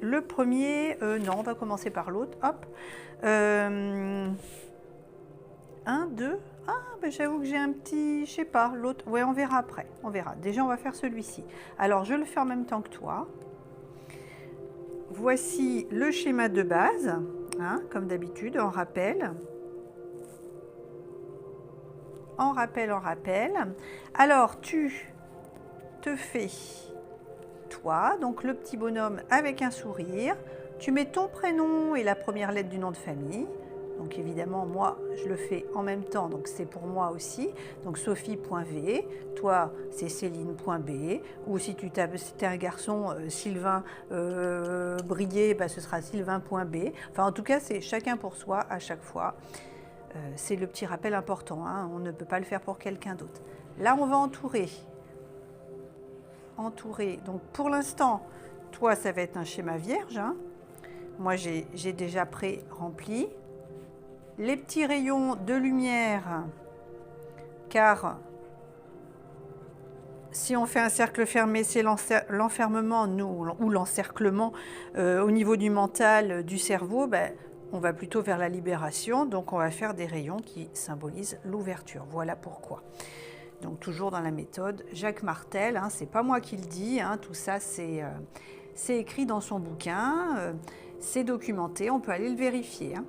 le premier, non, on va commencer par l'autre. Hop. 1, 2. Ah, ben j'avoue que j'ai un petit, je sais pas, l'autre. Ouais, on verra après. On verra. Déjà, on va faire celui-ci. Alors, je le fais en même temps que toi. Voici le schéma de base, hein, comme d'habitude, en rappel. En rappel, en rappel. Alors, tu te fais, toi, donc le petit bonhomme avec un sourire. Tu mets ton prénom et la première lettre du nom de famille. Donc évidemment, moi, je le fais en même temps, donc c'est pour moi aussi. Donc Sophie.v, toi, c'est Céline.b, ou si tu es un garçon, Sylvain Brier, bah, ce sera Sylvain.b. Enfin, en tout cas, c'est chacun pour soi à chaque fois. C'est le petit rappel important, hein, on ne peut pas le faire pour quelqu'un d'autre. Là, on va entourer. Entourer. Donc pour l'instant, toi, ça va être un schéma vierge. Hein. Moi, j'ai déjà pré-rempli. Les petits rayons de lumière, car si on fait un cercle fermé, c'est l'enfermement, ou l'encerclement au niveau du mental, du cerveau, ben, on va plutôt vers la libération, donc on va faire des rayons qui symbolisent l'ouverture. Voilà pourquoi. Donc toujours dans la méthode Jacques Martel, hein, c'est pas moi qui le dis, hein, tout ça c'est écrit dans son bouquin, c'est documenté, on peut aller le vérifier. Hein.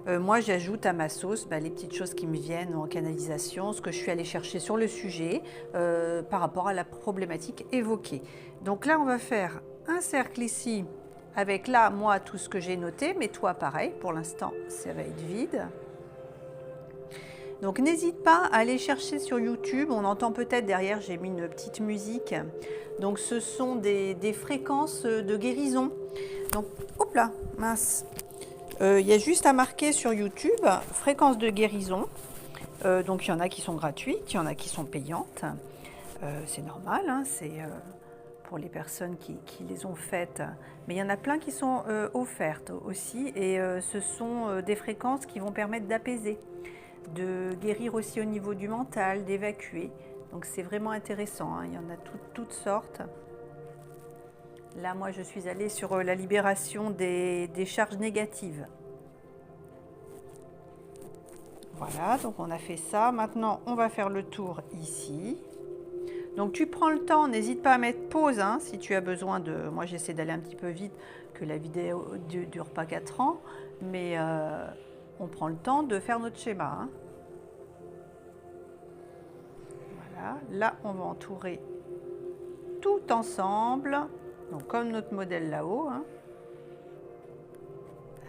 Moi, j'ajoute à ma sauce les petites choses qui me viennent en canalisation, ce que je suis allée chercher sur le sujet par rapport à la problématique évoquée. Donc là, on va faire un cercle ici avec là, moi, tout ce que j'ai noté, mais toi, pareil, pour l'instant, ça va être vide. Donc n'hésite pas à aller chercher sur YouTube, on entend peut-être derrière, j'ai mis une petite musique. Donc ce sont des fréquences de guérison. Donc, hop là, mince. Il y a juste à marquer sur YouTube fréquence de guérison. Donc il y en a qui sont gratuites, il y en a qui sont payantes. C'est normal, hein, c'est pour les personnes qui les ont faites. Mais il y en a plein qui sont offertes aussi. Et ce sont des fréquences qui vont permettre d'apaiser, de guérir aussi au niveau du mental, d'évacuer. Donc c'est vraiment intéressant, hein, il y en a toutes sortes. Là, moi, je suis allée sur la libération des charges négatives. Voilà, donc on a fait ça. Maintenant, on va faire le tour ici. Donc, tu prends le temps, n'hésite pas à mettre pause hein, si tu as besoin de... Moi, j'essaie d'aller un petit peu vite, que la vidéo ne dure pas 4 ans. Mais on prend le temps de faire notre schéma. Hein. Voilà, là, on va entourer tout ensemble. Donc, comme notre modèle là-haut, hein,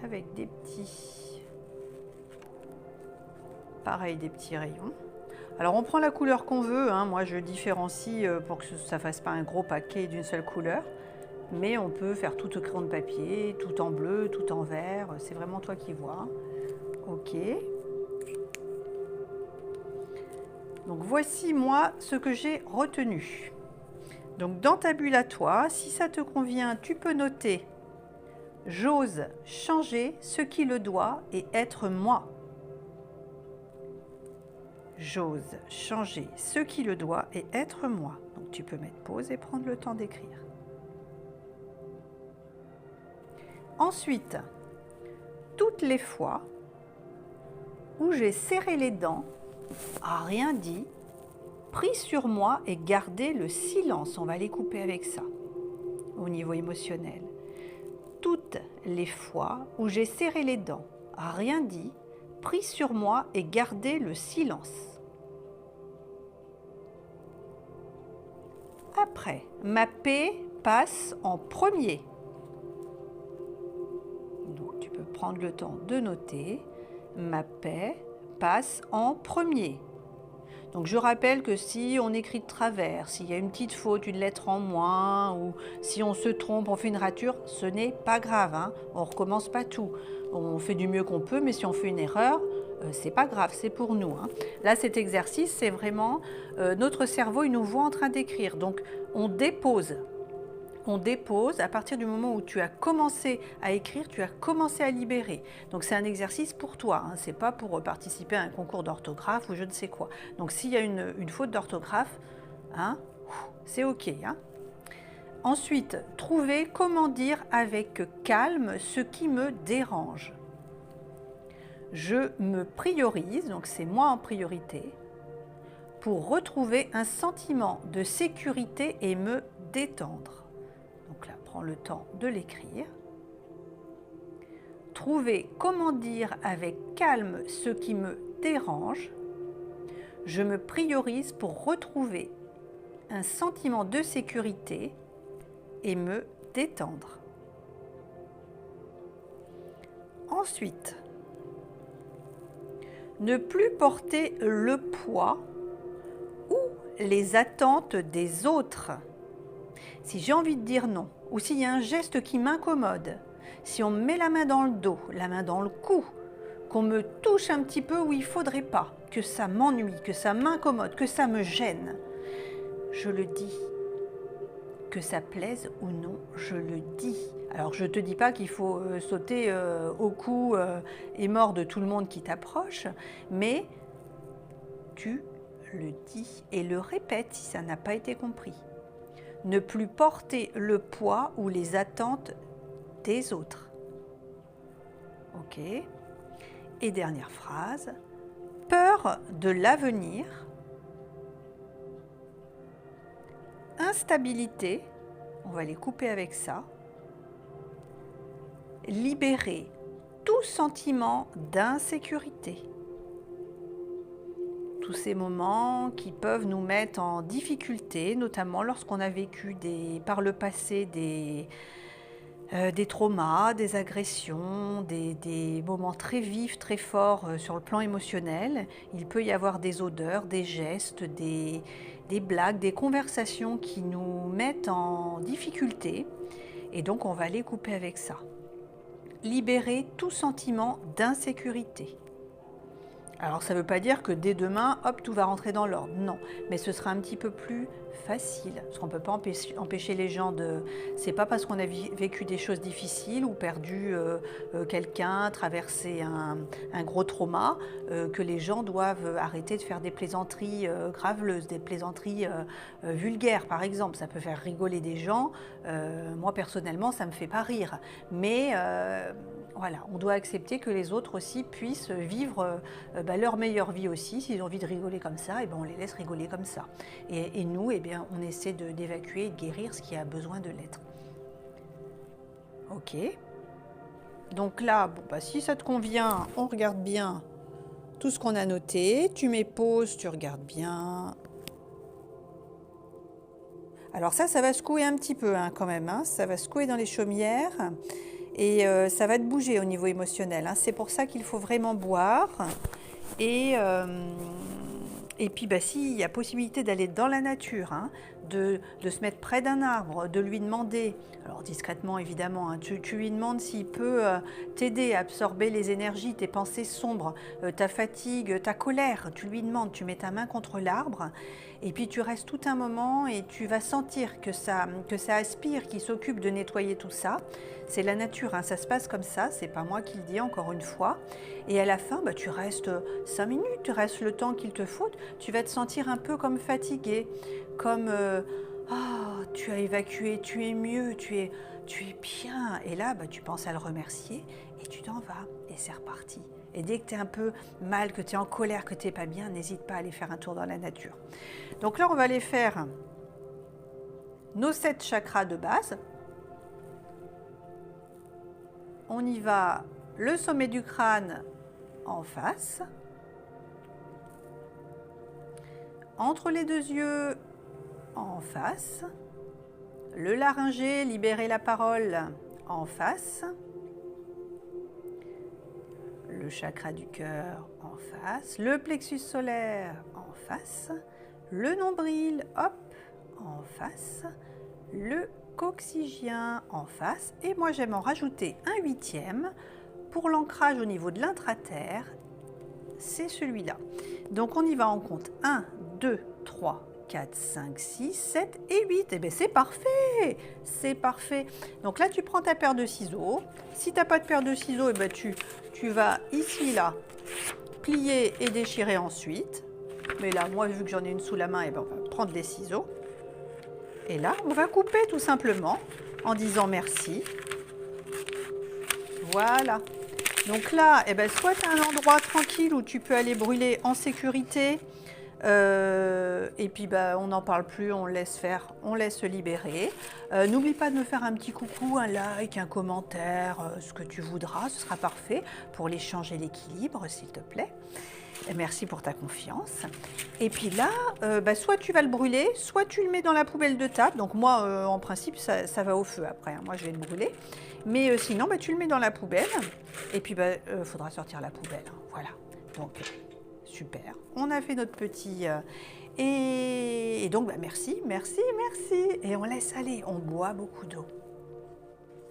avec des petits, pareil, des petits rayons. Alors, on prend la couleur qu'on veut. Hein. Moi, je différencie pour que ça ne fasse pas un gros paquet d'une seule couleur. Mais on peut faire tout au crayon de papier, tout en bleu, tout en vert. C'est vraiment toi qui vois. OK. Donc, voici, moi, ce que j'ai retenu. Donc, dans ta bulle à toi, si ça te convient, tu peux noter « J'ose changer ce qui le doit et être moi ». J'ose changer ce qui le doit et être moi. Donc, tu peux mettre pause et prendre le temps d'écrire. Ensuite, toutes les fois où j'ai serré les dents, à rien dit, pris sur moi et gardé le silence. On va les couper avec ça, au niveau émotionnel. Toutes les fois où j'ai serré les dents, à rien dit, pris sur moi et gardé le silence. Après, ma paix passe en premier. Donc, tu peux prendre le temps de noter. Ma paix passe en premier. Donc je rappelle que si on écrit de travers, s'il y a une petite faute, une lettre en moins, ou si on se trompe, on fait une rature, ce n'est pas grave, hein, on ne recommence pas tout. On fait du mieux qu'on peut, mais si on fait une erreur, c'est pas grave, c'est pour nous. Hein. Là, cet exercice, c'est vraiment notre cerveau, il nous voit en train d'écrire. Donc on dépose. On dépose à partir du moment où tu as commencé à écrire, tu as commencé à libérer. Donc c'est un exercice pour toi, hein, c'est pas pour participer à un concours d'orthographe ou je ne sais quoi. Donc s'il y a une faute d'orthographe, hein, c'est ok. Hein. Ensuite, trouver comment dire avec calme ce qui me dérange. Je me priorise, donc c'est moi en priorité, pour retrouver un sentiment de sécurité et me détendre. Donc là, prends le temps de l'écrire. Trouver comment dire avec calme ce qui me dérange. Je me priorise pour retrouver un sentiment de sécurité et me détendre. Ensuite, ne plus porter le poids ou les attentes des autres. Si j'ai envie de dire non, ou s'il y a un geste qui m'incommode, si on me met la main dans le dos, la main dans le cou, qu'on me touche un petit peu où il ne faudrait pas, que ça m'ennuie, que ça m'incommode, que ça me gêne, je le dis. Que ça plaise ou non, je le dis. Alors je ne te dis pas qu'il faut sauter au cou et mort de tout le monde qui t'approche, mais tu le dis et le répètes si ça n'a pas été compris. Ne plus porter le poids ou les attentes des autres. Ok. Et dernière phrase, peur de l'avenir, instabilité, on va les couper avec ça, libérer tout sentiment d'insécurité. Tous ces moments qui peuvent nous mettre en difficulté, notamment lorsqu'on a vécu par le passé des traumas, des agressions, des moments très vifs, très forts sur le plan émotionnel. Il peut y avoir des odeurs, des gestes, des blagues, des conversations qui nous mettent en difficulté. Et donc, on va les couper avec ça. Libérer tout sentiment d'insécurité. Alors, ça ne veut pas dire que dès demain, hop, tout va rentrer dans l'ordre. Non, mais ce sera un petit peu plus facile. Parce qu'on ne peut pas empêcher les gens de... C'est pas parce qu'on a vécu des choses difficiles ou perdu quelqu'un, traversé un gros trauma, que les gens doivent arrêter de faire des plaisanteries graveleuses, des plaisanteries vulgaires, par exemple. Ça peut faire rigoler des gens. Moi, personnellement, ça ne me fait pas rire. Mais... voilà, on doit accepter que les autres aussi puissent vivre leur meilleure vie aussi. S'ils ont envie de rigoler comme ça, et ben on les laisse rigoler comme ça. Et nous, eh bien, on essaie d'évacuer et de guérir ce qui a besoin de l'être. Ok. Donc là, bon, bah, si ça te convient, on regarde bien tout ce qu'on a noté. Tu mets pause, tu regardes bien. Alors ça va secouer un petit peu quand même. Ça va secouer dans les chaumières. Et ça va te bouger au niveau émotionnel. C'est pour ça qu'il faut vraiment boire. Et puis, s'il y a possibilité d'aller dans la nature, de se mettre près d'un arbre, de lui demander, alors discrètement évidemment, tu lui demandes s'il peut t'aider à absorber les énergies, tes pensées sombres, ta fatigue, ta colère. Tu lui demandes, tu mets ta main contre l'arbre. Et puis tu restes tout un moment et tu vas sentir que ça aspire, qu'il s'occupe de nettoyer tout ça. C'est la nature, ça se passe comme ça, c'est pas moi qui le dis encore une fois. Et à la fin, tu restes 5 minutes, tu restes le temps qu'il te faut. Tu vas te sentir un peu comme fatigué, comme tu as évacué, tu es mieux, tu es bien. Et là, tu penses à le remercier et tu t'en vas et c'est reparti. Et dès que tu es un peu mal, que tu es en colère, que tu n'es pas bien, n'hésite pas à aller faire un tour dans la nature. Donc là, on va aller faire nos 7 chakras de base. On y va, le sommet du crâne en face. Entre les 2 yeux en face. Le laryngé, libérer la parole en face. Le chakra du cœur en face, le plexus solaire en face, le nombril, hop, en face, le coccygien en face. Et moi, j'aime en rajouter un 8e pour l'ancrage au niveau de l'intraterre. C'est celui-là. Donc, on y va en compte. 1, 2, 3, 4, 5, 6, 7 et 8. Et bien, c'est parfait. C'est parfait. Donc là, tu prends ta paire de ciseaux. Si tu n'as pas de paire de ciseaux, et ben tu vas ici, là, plier et déchirer ensuite. Mais là, moi, vu que j'en ai une sous la main, et ben, on va prendre les ciseaux. Et là, on va couper tout simplement en disant merci. Voilà. Donc là, eh ben, soit tu as un endroit tranquille où tu peux aller brûler en sécurité. Et puis bah, on n'en parle plus, on laisse faire, on laisse se libérer. N'oublie pas de me faire un petit coucou, un like, un commentaire, ce que tu voudras, ce sera parfait pour l'échange et l'équilibre, s'il te plaît. Et merci pour ta confiance. Et puis là, bah, soit tu vas le brûler, soit tu le mets dans la poubelle de table. Donc moi, en principe, ça va au feu après, hein. Moi, je vais le brûler. Mais sinon, bah, tu le mets dans la poubelle. Et puis, bah, faudra sortir la poubelle, hein. Voilà. Donc, super. On a fait notre petit... et donc, bah, merci, merci, merci. Et on laisse aller. On boit beaucoup d'eau.